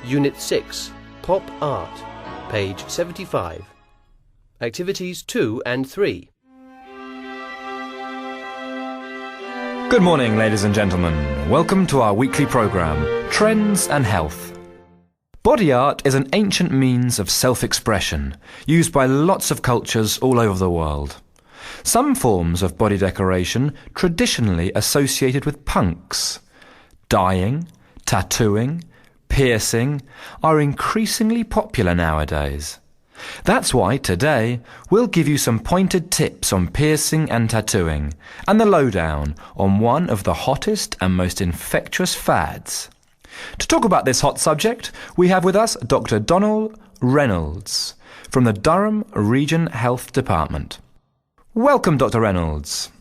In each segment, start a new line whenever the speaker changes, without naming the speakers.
Unit 6, Pop Art, page 75. Activities 2 and 3.
Good morning, ladies and gentlemen. Welcome to our weekly programme, Trends and Health. Body art is an ancient means of self-expression, used by lots of cultures all over the world. Some forms of body decoration traditionally associated with punks. Dyeing, tattooing, piercing are increasingly popular nowadays. That's why today we'll give you some pointed tips on piercing and tattooing and the lowdown on one of the hottest and most infectious fads. To talk about this hot subject, we have with us Dr. Donald Reynolds from the Durham Region Health Department. Welcome, Dr. Reynolds.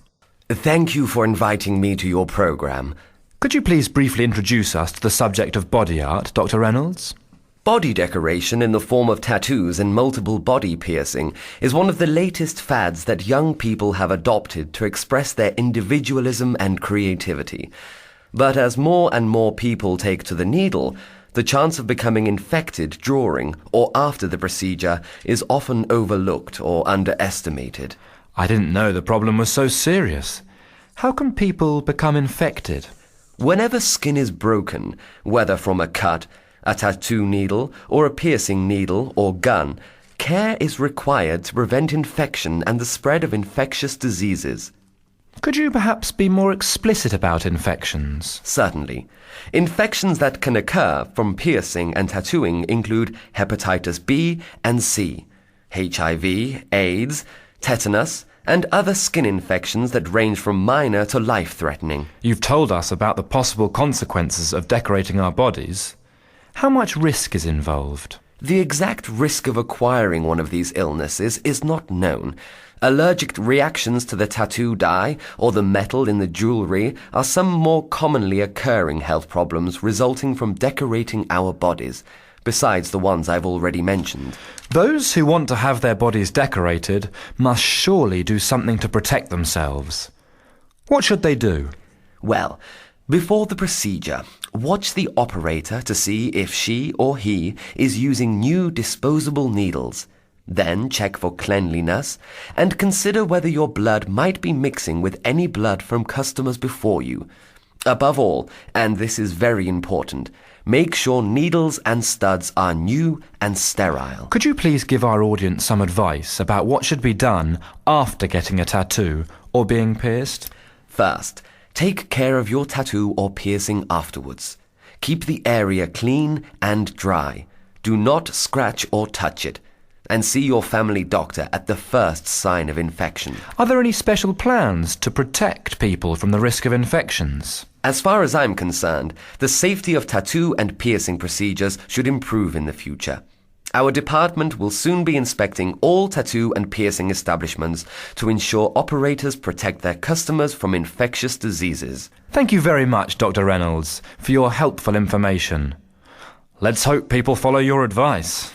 Thank you for inviting me to your program.
Could you please briefly introduce us to the subject of body art, Dr. Reynolds?
Body decoration in the form of tattoos and multiple body piercing is one of the latest fads that young people have adopted to express their individualism and creativity. But as more and more people take to the needle, the chance of becoming infected during or after the procedure is often overlooked or underestimated.
I didn't know the problem was so serious. How can people become infected?
Whenever skin is broken, whether from a cut, a tattoo needle, or a piercing needle or gun, care is required to prevent infection and the spread of infectious diseases.
Could you perhaps be more explicit about infections?
Certainly. Infections that can occur from piercing and tattooing include hepatitis B and C, HIV, AIDS, tetanus, and other skin infections that range from minor to life-threatening.
You've told us about the possible consequences of decorating our bodies. How much risk is involved?
The exact risk of acquiring one of these illnesses is not known. Allergic reactions to the tattoo dye or the metal in the jewelry are some more commonly occurring health problems resulting from decorating our bodies, besides the ones I've already mentioned.
Those who want to have their bodies decorated must surely do something to protect themselves. What should they do?
Well, before the procedure, watch the operator to see if she or he is using new disposable needles. Then check for cleanliness and consider whether your blood might be mixing with any blood from customers before you. Above all, and this is very important, make sure needles and studs are new and sterile.
Could you please give our audience some advice about what should be done after getting a tattoo or being pierced?
First, take care of your tattoo or piercing afterwards. Keep the area clean and dry. Do not scratch or touch it. And see your family doctor at the first sign of infection.
Are there any special plans to protect people from the risk of infections?
As far as I'm concerned, the safety of tattoo and piercing procedures should improve in the future. Our department will soon be inspecting all tattoo and piercing establishments to ensure operators protect their customers from infectious diseases.
Thank you very much, Dr. Reynolds, for your helpful information. Let's hope people follow your advice.